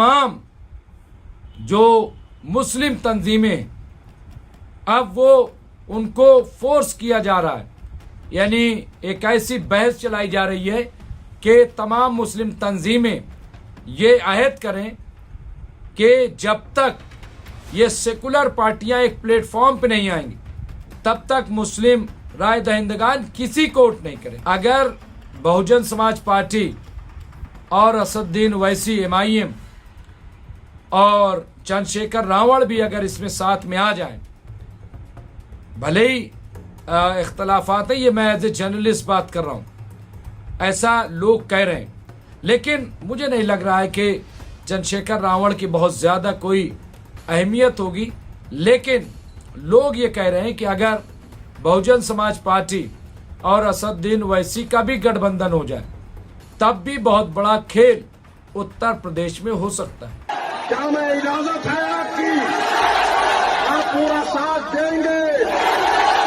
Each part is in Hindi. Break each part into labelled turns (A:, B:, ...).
A: तमाम जो मुस्लिम तंजीमें अब वो उनको फोर्स किया जा रहा है, यानी एक ऐसी बहस चलाई जा रही है कि तमाम मुस्लिम तंजीमें ये अहद करें कि जब तक ये सेकुलर पार्टियां एक प्लेटफॉर्म पे नहीं आएंगी तब तक मुस्लिम राय दहिंदगान किसी को वोट नहीं करें। अगर बहुजन समाज पार्टी और असदुद्दीन ओवैसी MIM और चंद्रशेखर रावण भी अगर इसमें साथ में आ जाएं, भले ही इख्तलाफात है, ये मैं एज ए जर्नलिस्ट बात कर रहा हूँ, ऐसा लोग कह रहे हैं, लेकिन मुझे नहीं लग रहा है कि चंद्रशेखर रावण की बहुत ज़्यादा कोई अहमियत होगी। लेकिन लोग ये कह रहे हैं कि अगर बहुजन समाज पार्टी और असदुद्दीन ओवैसी का भी गठबंधन हो जाए तब भी बहुत बड़ा खेल उत्तर प्रदेश में हो सकता है।
B: क्या मैं इजाजत है आपकी? आप पूरा साथ देंगे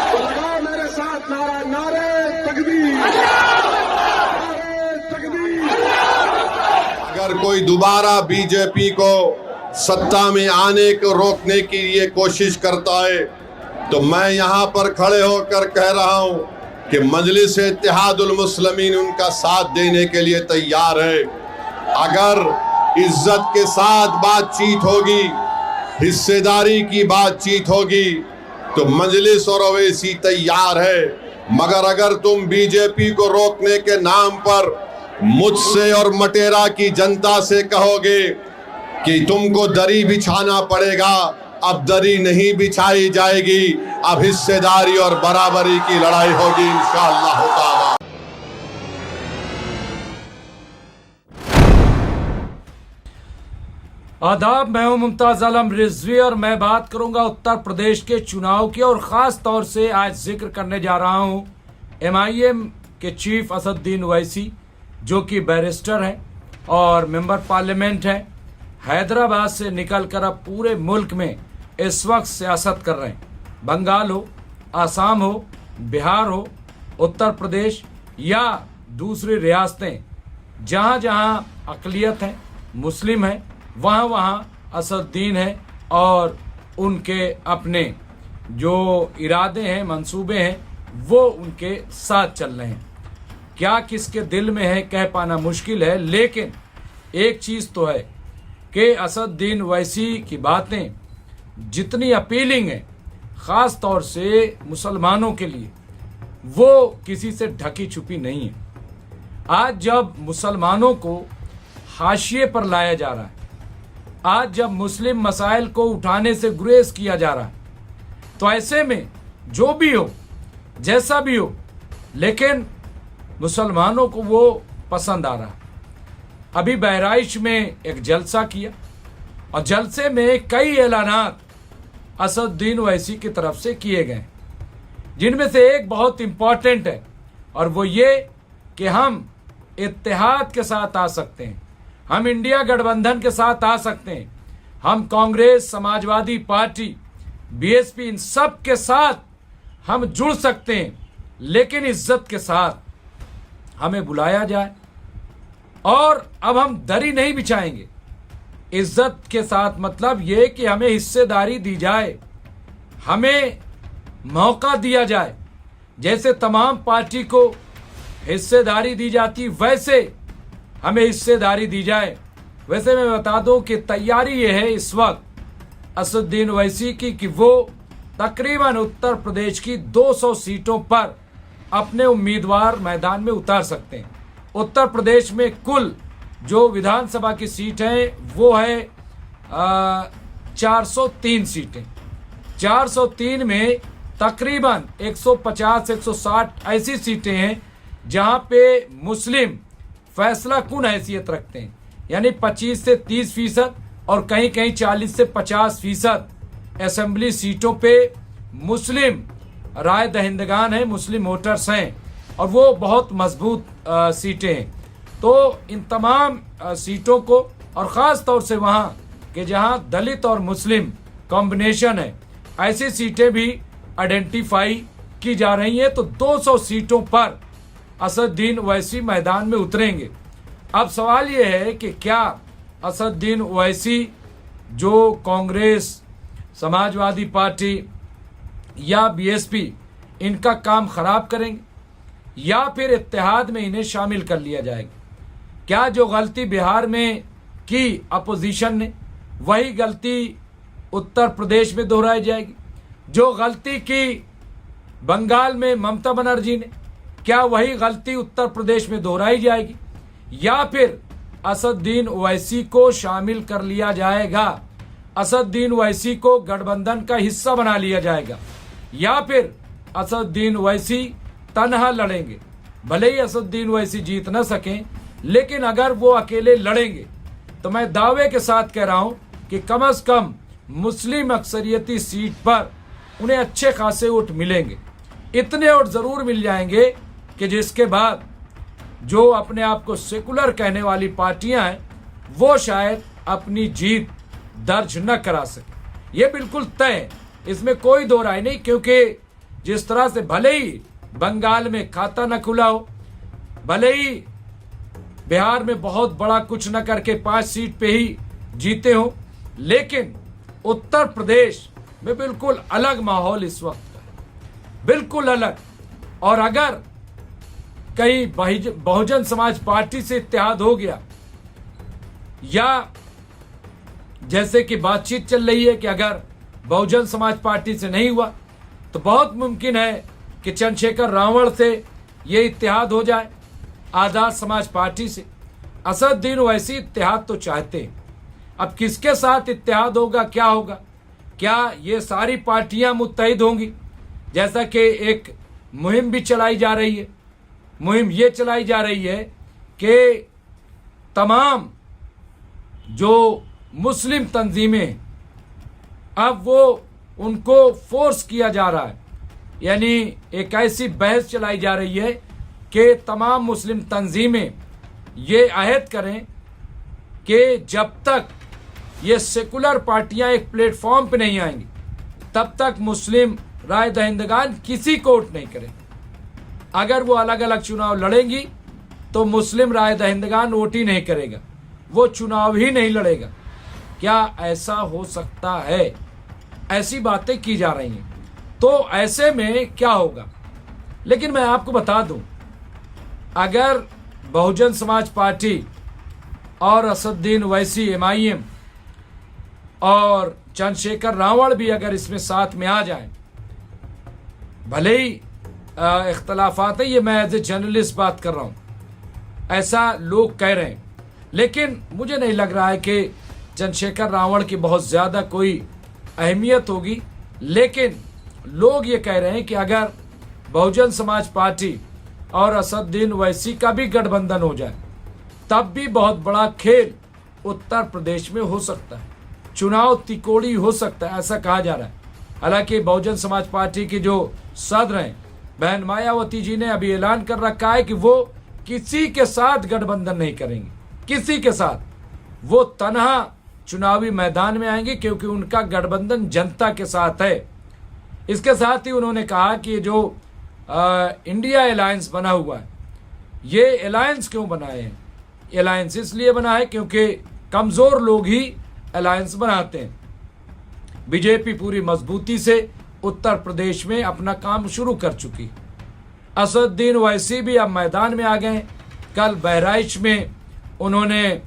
B: तो लगाओ मेरे साथ नारा, नारे तकबीर, नारे तकबीर।
C: अगर कोई दोबारा बीजेपी को सत्ता में आने को रोकने की ये कोशिश करता है तो मैं यहाँ पर खड़े होकर कह रहा हूँ कि मजलिस इत्तेहादुल मुस्लिमीन उनका साथ देने के लिए तैयार है। अगर इज्जत के साथ बातचीत होगी, हिस्सेदारी की बातचीत होगी तो मजलिस और ओवैसी तैयार है। मगर अगर तुम बीजेपी को रोकने के नाम पर मुझसे और मटेरा की जनता से कहोगे कि तुमको दरी बिछाना पड़ेगा, अब दरी नहीं बिछाई जाएगी, अब हिस्सेदारी और बराबरी की लड़ाई होगी इंशाअल्लाह ताला।
A: आदाब, मैं हूं मुमताज आलम रिजवी और मैं बात करूंगा उत्तर प्रदेश के चुनाव की, और ख़ास तौर से आज जिक्र करने जा रहा हूं MIM के चीफ असदुद्दीन ओवैसी, जो कि बैरिस्टर हैं और मेंबर पार्लियामेंट हैं, हैदराबाद से निकलकर अब पूरे मुल्क में इस वक्त सियासत कर रहे हैं। बंगाल हो, आसाम हो, बिहार हो, उत्तर प्रदेश या दूसरी रियासतें, जहाँ जहाँ अक़लियत है, मुस्लिम है, वहाँ वहाँ असदुद्दीन है और उनके अपने जो इरादे हैं, मंसूबे हैं, वो उनके साथ चल रहे हैं। क्या किसके दिल में है कह पाना मुश्किल है, लेकिन एक चीज़ तो है कि असदुद्दीन ओवैसी की बातें जितनी अपीलिंग है, ख़ास तौर से मुसलमानों के लिए, वो किसी से ढकी छुपी नहीं है। आज जब मुसलमानों को हाशिए पर लाया जा रहा है, आज जब मुस्लिम मसाइल को उठाने से गुरेज किया जा रहा है, तो ऐसे में जो भी हो, जैसा भी हो, लेकिन मुसलमानों को वो पसंद आ रहा है। अभी बहराइच में एक जलसा किया और जलसे में कई ऐलानात असदुद्दीन ओवैसी की तरफ से किए गए, जिनमें से एक बहुत इंपॉर्टेंट है, और वो ये कि हम इत्तेहाद के साथ आ सकते हैं, हम इंडिया गठबंधन के साथ आ सकते हैं, हम कांग्रेस, समाजवादी पार्टी, BSP, इन सब के साथ हम जुड़ सकते हैं, लेकिन इज्जत के साथ हमें बुलाया जाए। और अब हम दरी नहीं बिछाएंगे। इज्जत के साथ मतलब ये कि हमें हिस्सेदारी दी जाए, हमें मौका दिया जाए। जैसे तमाम पार्टी को हिस्सेदारी दी जाती, वैसे हमें हिस्सेदारी दी जाए। वैसे मैं बता दूं कि तैयारी ये है इस वक्त असदुद्दीन ओवैसी की कि वो तकरीबन उत्तर प्रदेश की 200 सीटों पर अपने उम्मीदवार मैदान में उतार सकते हैं। उत्तर प्रदेश में कुल जो विधानसभा की सीट है वो है 403 सीटें। 403 में तकरीबन 150-160 ऐसी सीटें हैं जहां पे मुस्लिम फैसला कुन हैसियत रखते हैं, यानी 25 से 30% और कहीं कहीं 40 से 50% असेंबली सीटों पे मुस्लिम राय दहिंदगान हैं, मुस्लिम वोटर्स हैं, और वो बहुत मजबूत सीटें हैं। तो इन तमाम सीटों को, और ख़ास तौर से वहाँ कि जहाँ दलित और मुस्लिम कॉम्बिनेशन है, ऐसी सीटें भी आइडेंटिफाई की जा रही हैं। तो 200 सीटों पर असदुद्दीन ओवैसी मैदान में उतरेंगे। अब सवाल ये है कि क्या असदुद्दीन ओवैसी जो कांग्रेस, समाजवादी पार्टी या बीएसपी इनका काम खराब करेंगे, या फिर इत्तेहाद में इन्हें शामिल कर लिया जाएगा? क्या जो गलती बिहार में की अपोजिशन ने, वही गलती उत्तर प्रदेश में दोहराई जाएगी? जो गलती की बंगाल में ममता बनर्जी ने, क्या वही गलती उत्तर प्रदेश में दोहराई जाएगी? या फिर असदुद्दीन ओवैसी को शामिल कर लिया जाएगा, असदुद्दीन ओवैसी को गठबंधन का हिस्सा बना लिया जाएगा, या फिर असदुद्दीन ओवैसी तनहा लड़ेंगे? भले ही असदुद्दीन ओवैसी जीत न सकें, लेकिन अगर वो अकेले लड़ेंगे तो मैं दावे के साथ कह रहा हूं कि कम से कम मुस्लिम अक्सरियती सीट पर उन्हें अच्छे खासे वोट मिलेंगे। इतने वोट जरूर मिल जाएंगे कि जिसके बाद जो अपने आप को सेकुलर कहने वाली पार्टियां हैं वो शायद अपनी जीत दर्ज न करा सके। ये बिल्कुल तय है, इसमें कोई दो राय नहीं, क्योंकि जिस तरह से भले ही बंगाल में खाता न खुला हो, भले ही बिहार में बहुत बड़ा कुछ न करके 5 सीट पे ही जीते हो, लेकिन उत्तर प्रदेश में बिल्कुल अलग माहौल इस वक्त का है, बिल्कुल अलग। और अगर कहीं बहुजन समाज पार्टी से इत्तेहाद हो गया, या जैसे कि बातचीत चल रही है कि अगर बहुजन समाज पार्टी से नहीं हुआ तो बहुत मुमकिन है कि चंद्रशेखर रावण से ये इत्तेहाद हो जाए, आजाद समाज पार्टी से। असदुद्दीन ओवैसी इत्तेहाद तो चाहते हैं। अब किसके साथ इत्तेहाद होगा, क्या होगा? क्या ये सारी पार्टियां मुत्तहिद होंगी? जैसा कि एक मुहिम भी चलाई जा रही है, मुहिम ये चलाई जा रही है कि तमाम जो मुस्लिम तंजीमें, अब वो उनको फोर्स किया जा रहा है, यानी एक ऐसी बहस चलाई जा रही है कि तमाम मुस्लिम तंजीमें ये अहद करें कि जब तक ये सेकुलर पार्टियां एक प्लेटफॉर्म पे नहीं आएंगी तब तक मुस्लिम राय दहिंदगान किसी को वोट नहीं करें। अगर वो अलग अलग चुनाव लड़ेंगी तो मुस्लिम राय दहिंदगान वोट ही नहीं करेगा, वो चुनाव ही नहीं लड़ेगा। क्या ऐसा हो सकता है? ऐसी बातें की जा रही हैं। तो ऐसे में क्या होगा? लेकिन मैं आपको बता दूं, अगर बहुजन समाज पार्टी और असदुद्दीन ओवैसी MIM और चंद्रशेखर रावण भी अगर इसमें साथ में आ जाएं, भले ही इख्तलाफात है, ये मैं एज ए जर्नलिस्ट बात कर रहा हूं, ऐसा लोग कह रहे हैं, लेकिन मुझे नहीं लग रहा है कि चंद्रशेखर रावण की बहुत ज्यादा कोई अहमियत होगी। लेकिन लोग ये कह रहे हैं कि अगर बहुजन समाज पार्टी और असदुद्दीन ओवैसी का भी गठबंधन हो जाए तब भी बहुत बड़ा खेल उत्तर प्रदेश में हो सकता है, चुनाव तिकोड़ी हो सकता है, ऐसा कहा जा रहा है। हालांकि बहुजन समाज पार्टी की जो सदर हैं बहन मायावती जी ने अभी ऐलान कर रखा है कि वो किसी के साथ गठबंधन नहीं करेंगे, किसी के साथ। वो तनहा चुनावी मैदान में आएंगे क्योंकि उनका गठबंधन जनता के साथ है। इसके साथ ही उन्होंने कहा कि जो इंडिया अलायंस बना हुआ है, ये अलायंस क्यों बनाए हैं? अलायंस इसलिए बना है क्योंकि कमजोर लोग ही अलायंस बनाते हैं। बीजेपी पूरी मजबूती से उत्तर प्रदेश में अपना काम शुरू कर चुकी। असदुद्दीन ओवैसी भी अब मैदान में आ गए। कल बहराइच में उन्होंने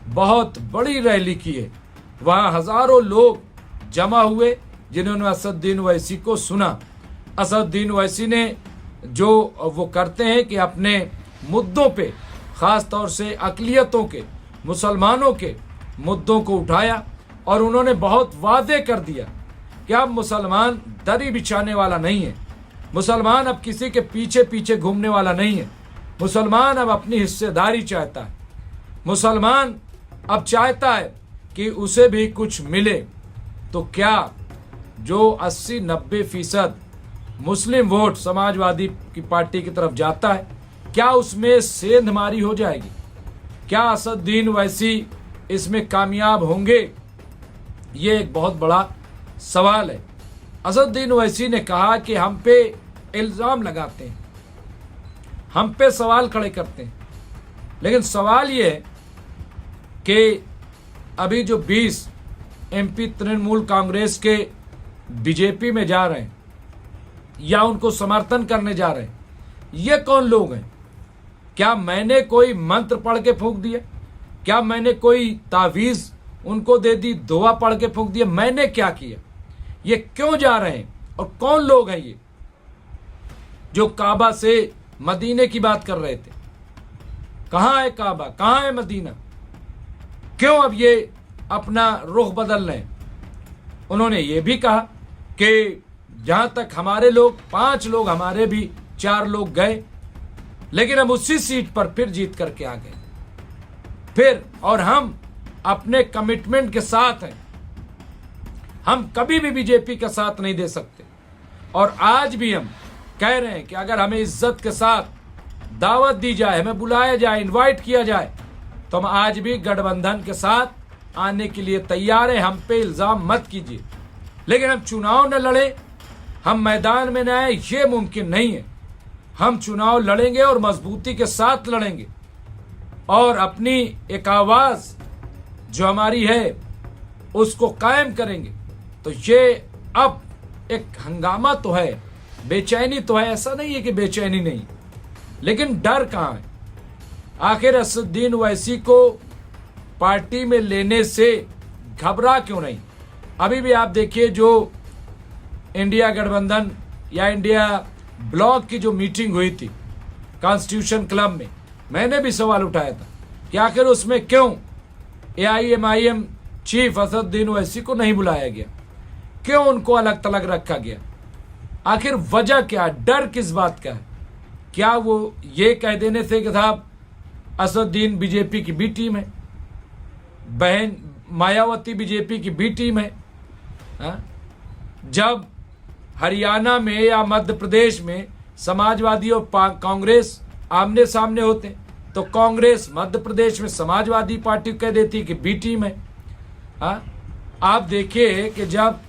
A: बहुत बड़ी रैली की है, वहां हजारों लोग जमा हुए जिन्होंने असदुद्दीन ओवैसी को सुना। असदुद्दीन ओवैसी ने जो वो करते हैं कि अपने मुद्दों पे, खास तौर से अक़लियतों के, मुसलमानों के मुद्दों को उठाया और उन्होंने बहुत वादे कर दिया कि अब मुसलमान दरी बिछाने वाला नहीं है, मुसलमान अब किसी के पीछे पीछे घूमने वाला नहीं है, मुसलमान अब अपनी हिस्सेदारी चाहता है, मुसलमान अब चाहता है कि उसे भी कुछ मिले। तो क्या जो 80-90% मुस्लिम वोट समाजवादी की पार्टी की तरफ जाता है, क्या उसमें सेंधमारी हो जाएगी? क्या असदुद्दीन ओवैसी इसमें कामयाब होंगे? ये एक बहुत बड़ा सवाल है। असदुद्दीन ओवैसी ने कहा कि हम पे इल्जाम लगाते हैं, हम पे सवाल खड़े करते हैं, लेकिन सवाल ये है कि अभी जो 20 एमपी तृणमूल कांग्रेस के बीजेपी में जा रहे हैं या उनको समर्थन करने जा रहे हैं, ये कौन लोग हैं? क्या मैंने कोई मंत्र पढ़ के फूंक दिया? क्या मैंने कोई तावीज उनको दे दी, दुआ पढ़ के फूंक दिया? मैंने क्या किया? ये क्यों जा रहे हैं और कौन लोग हैं ये जो काबा से मदीने की बात कर रहे थे? कहां है काबा, कहां है मदीना? क्यों अब ये अपना रुख बदल रहे हैं? उन्होंने ये भी कहा कि जहां तक हमारे लोग 5 लोग, हमारे भी 4 लोग गए, लेकिन हम उसी सीट पर फिर जीत करके आ गए फिर, और हम अपने कमिटमेंट के साथ हैं। हम कभी भी बीजेपी का साथ नहीं दे सकते। और आज भी हम कह रहे हैं कि अगर हमें इज्जत के साथ दावत दी जाए, हमें बुलाया जाए, इनवाइट किया जाए, तो हम आज भी गठबंधन के साथ आने के लिए तैयार हैं। हम पे इल्जाम मत कीजिए। लेकिन हम चुनाव न लड़े, हम मैदान में न आए, ये मुमकिन नहीं है। हम चुनाव लड़ेंगे और मजबूती के साथ लड़ेंगे और अपनी एक आवाज जो हमारी है उसको कायम करेंगे। तो ये अब एक हंगामा तो है, बेचैनी तो है, ऐसा नहीं है कि बेचैनी नहीं, लेकिन डर कहां है? आखिर असदुद्दीन ओवैसी को पार्टी में लेने से घबरा क्यों नहीं? अभी भी आप देखिए, जो इंडिया गठबंधन या इंडिया ब्लॉक की जो मीटिंग हुई थी कॉन्स्टिट्यूशन क्लब में, मैंने भी सवाल उठाया था कि आखिर उसमें क्यों AIMIM चीफ असदुद्दीन ओवैसी को नहीं बुलाया गया, क्यों उनको अलग थलग रखा गया? आखिर वजह क्या, डर किस बात का है? क्या वो ये कह देने से कि साहब असदुद्दीन बीजेपी की बी टीम है, बहन मायावती बीजेपी की बी टीम है? जब हरियाणा में या मध्य प्रदेश में समाजवादी और कांग्रेस आमने सामने होते, तो कांग्रेस मध्य प्रदेश में समाजवादी पार्टी कह देती कि बी टीम है। आप देखिए कि जब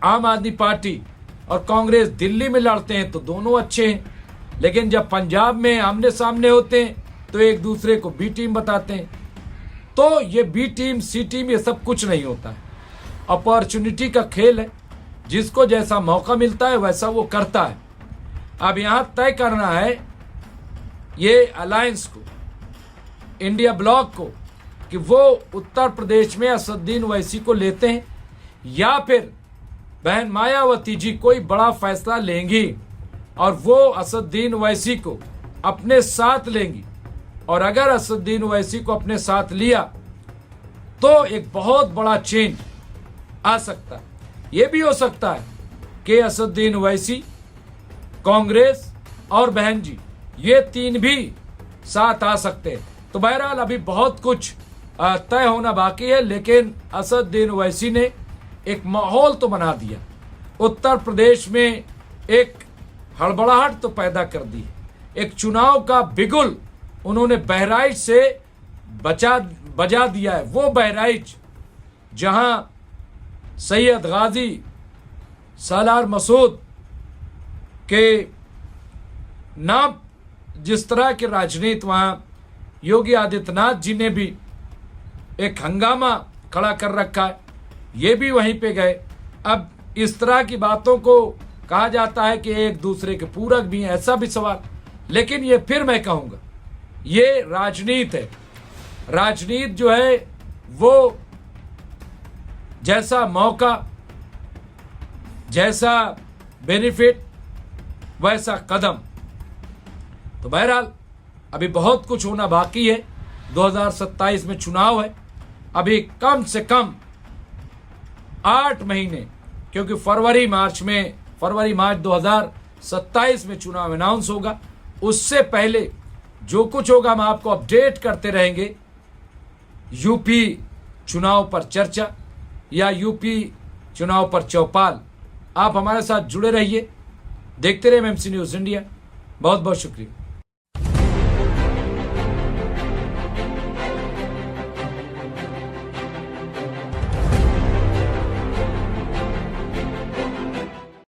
A: आम आदमी पार्टी और कांग्रेस दिल्ली में लड़ते हैं तो दोनों अच्छे हैं, लेकिन जब पंजाब में आमने सामने होते हैं तो एक दूसरे को बी टीम बताते हैं। तो ये बी टीम सी टीम ये सब कुछ नहीं होता है, अपॉर्चुनिटी का खेल है। जिसको जैसा मौका मिलता है वैसा वो करता है। अब यहां तय करना है ये अलायंस को, इंडिया ब्लॉक को, कि वो उत्तर प्रदेश में असदुद्दीन ओवैसी को लेते हैं या फिर बहन मायावती जी कोई बड़ा फैसला लेंगी और वो असदुद्दीन ओवैसी को अपने साथ लेंगी। और अगर असदुद्दीन ओवैसी को अपने साथ लिया तो एक बहुत बड़ा चेंज आ सकता है। ये भी हो सकता है कि असदुद्दीन ओवैसी, कांग्रेस और बहन जी ये 3 भी साथ आ सकते हैं। तो बहरहाल अभी बहुत कुछ तय होना बाकी है, लेकिन असदुद्दीन ओवैसी ने एक माहौल तो बना दिया, उत्तर प्रदेश में एक हड़बड़ाहट तो पैदा कर दी, एक चुनाव का बिगुल उन्होंने बहराइच से बजा दिया है। वो बहराइच जहां सैयद गाजी सालार मसूद के नाम जिस तरह की राजनीति, वहां योगी आदित्यनाथ जी ने भी एक हंगामा खड़ा कर रखा है, ये भी वहीं पे गए। अब इस तरह की बातों को कहा जाता है कि एक दूसरे के पूरक भी हैं, ऐसा भी सवाल, लेकिन ये फिर मैं कहूंगा ये राजनीति है। राजनीति जो है वो जैसा मौका, जैसा बेनिफिट, वैसा कदम। तो बहरहाल अभी बहुत कुछ होना बाकी है। 2027 में चुनाव है, अभी कम से कम 8 महीने, क्योंकि फरवरी मार्च 2027 में चुनाव अनाउंस होगा। उससे पहले जो कुछ होगा हम आपको अपडेट करते रहेंगे। यूपी चुनाव पर चर्चा या यूपी चुनाव पर चौपाल, आप हमारे साथ जुड़े रहिए, देखते रहिए MMC न्यूज़ इंडिया। बहुत बहुत शुक्रिया।